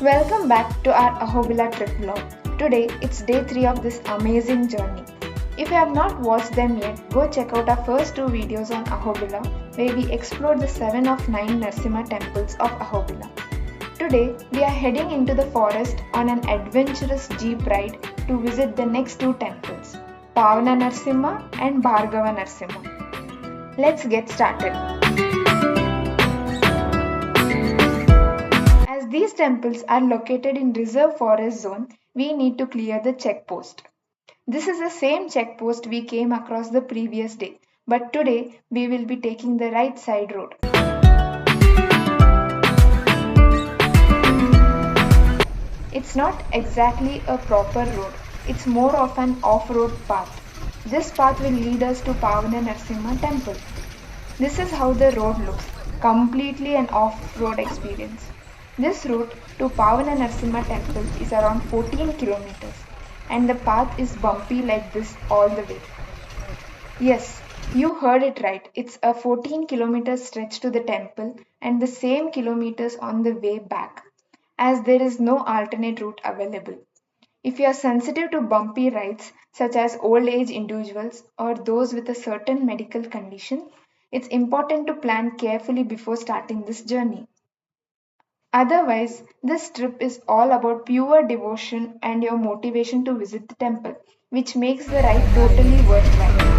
Welcome back to our Ahobila trip vlog. Today it's day 3 of this amazing journey. If you have not watched them yet, go check out our first 2 videos on Ahobila where we explored the 7 of 9 Narsimha temples of Ahobila. Today we are heading into the forest on an adventurous jeep ride to visit the next 2 temples, Pavana Narasimha and Bhargava Narasimha. Let's get started. As these temples are located in reserve forest zone, we need to clear the checkpost. This is the same checkpost we came across the previous day, but today we will be taking the right side road. It's not exactly a proper road, it's more of an off-road path. This path will lead us to Pavana Narasimha temple. This is how the road looks, completely an off-road experience. This route to Pavana Narasimha temple is around 14 kilometers and the path is bumpy like this all the way. Yes, you heard it right. It's a 14 kilometer stretch to the temple and the same kilometers on the way back, as there is no alternate route available. If you are sensitive to bumpy rides such as old age individuals or those with a certain medical condition, it's important to plan carefully before starting this journey. Otherwise, this trip is all about pure devotion and your motivation to visit the temple, which makes the ride totally worthwhile.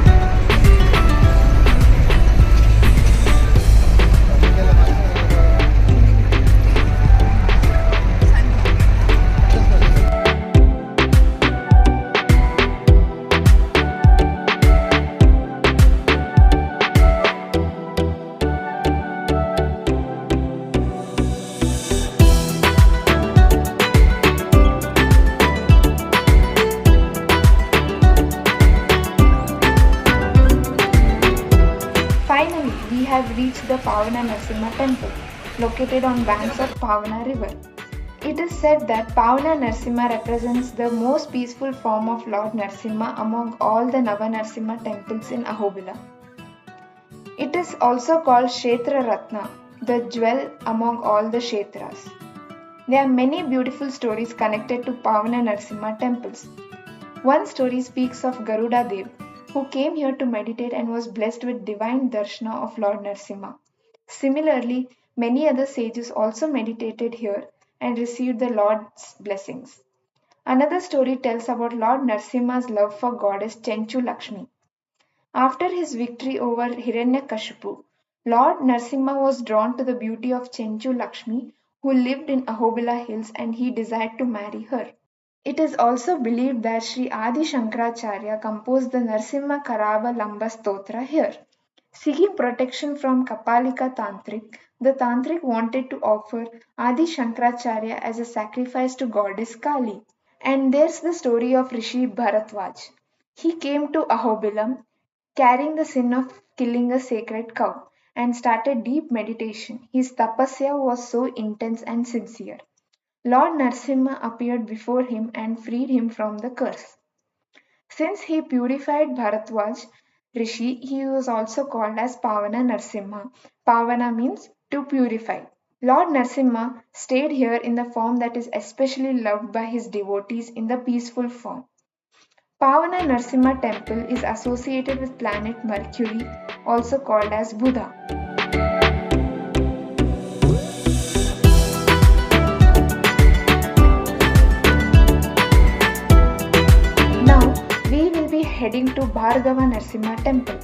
Finally, we have reached the Pavana Narasimha temple, located on banks of Pavana river. It is said that Pavana Narasimha represents the most peaceful form of Lord Narasimha among all the Narasimha temples in Ahobila. It is also called Kshetra Ratna, the jewel among all the Kshetras. There are many beautiful stories connected to Pavana Narasimha temples. One story speaks of Garuda Dev, who came here to meditate and was blessed with divine darshana of Lord Narasimha. Similarly, many other sages also meditated here and received the Lord's blessings. Another story tells about Lord Narasimha's love for goddess Chenchu Lakshmi. After his victory over Hiranyakashipu, Lord Narasimha was drawn to the beauty of Chenchu Lakshmi, who lived in Ahobila hills, and he desired to marry her. It is also believed that Sri Adi Shankaracharya composed the Narsimha Karava Lamba Stotra here. Seeking protection from Kapalika Tantrik, the Tantrik wanted to offer Adi Shankaracharya as a sacrifice to goddess Kali. And there's the story of Rishi Bharatwaj. He came to Ahobilam carrying the sin of killing a sacred cow and started deep meditation. His tapasya was so intense and sincere. Lord Narasimha appeared before him and freed him from the curse. Since he purified Bharatwaj Rishi, he was also called as Pavana Narasimha. Pavana means to purify. Lord Narasimha stayed here in the form that is especially loved by his devotees in the peaceful form. Pavana Narasimha temple is associated with planet Mercury, also called as Buddha. Heading to Bhargava Narasimha temple.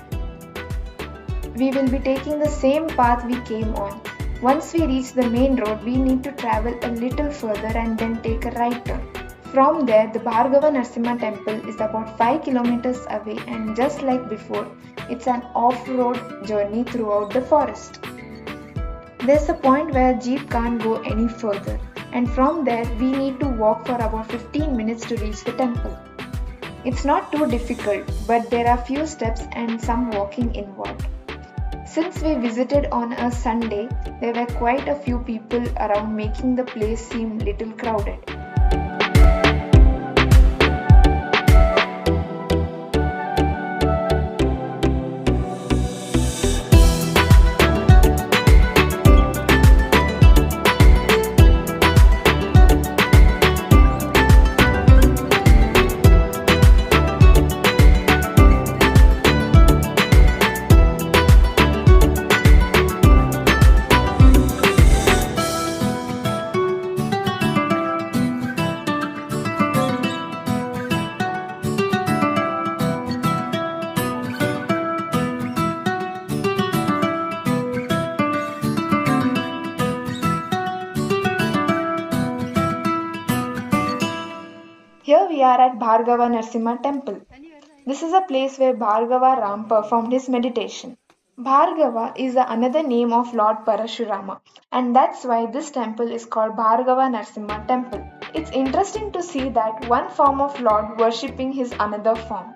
We will be taking the same path we came on. Once we reach the main road, we need to travel a little further and then take a right turn. From there, the Bhargava Narasimha temple is about 5 kilometers away, and just like before, it's an off-road journey throughout the forest. There's a point where jeep can't go any further, and from there we need to walk for about 15 minutes to reach the temple. It's not too difficult, but there are few steps and some walking involved. Since we visited on a Sunday, there were quite a few people around, making the place seem little crowded. are at Bhargava Narasimha temple. This is a place where Bhargava Ram performed his meditation. Bhargava is another name of Lord Parashurama, and that's why this temple is called Bhargava Narasimha temple. It's interesting to see that one form of Lord worshipping his another form.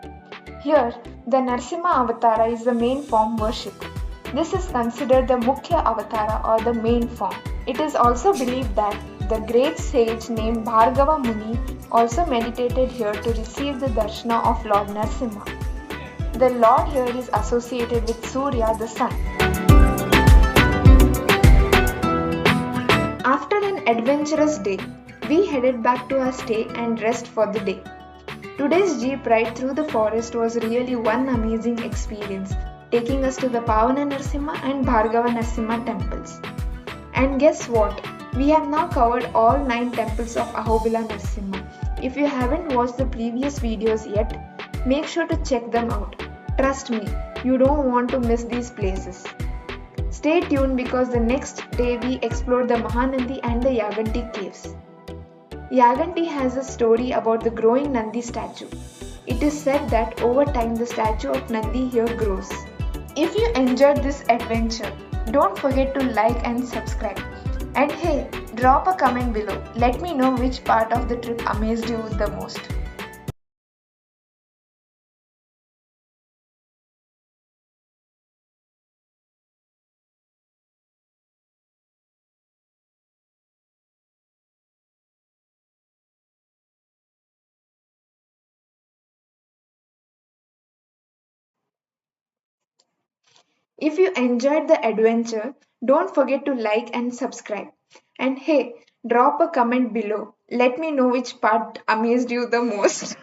Here, the Narsimha Avatara is the main form worshipped. This is considered the Mukhya Avatara or the main form. It is also believed that the great sage named Bhargava Muni also meditated here to receive the darshana of Lord Narasimha. The Lord here is associated with Surya, the sun. After an adventurous day, we headed back to our stay and rest for the day. Today's jeep ride through the forest was really one amazing experience, taking us to the Pavana Narasimha and Bhargava Narasimha temples. And guess what? We have now covered all 9 temples of Ahobilam Narasimha. If you haven't watched the previous videos yet, make sure to check them out. Trust me, you don't want to miss these places. Stay tuned because the next day we explore the Mahanandi and the Yaganti caves. Yaganti has a story about the growing Nandi statue. It is said that over time the statue of Nandi here grows. If you enjoyed this adventure, don't forget to like and subscribe. And hey, drop a comment below. Let me know which part of the trip amazed you the most. If you enjoyed the adventure, don't forget to like and subscribe. And hey, drop a comment below. Let me know which part amazed you the most.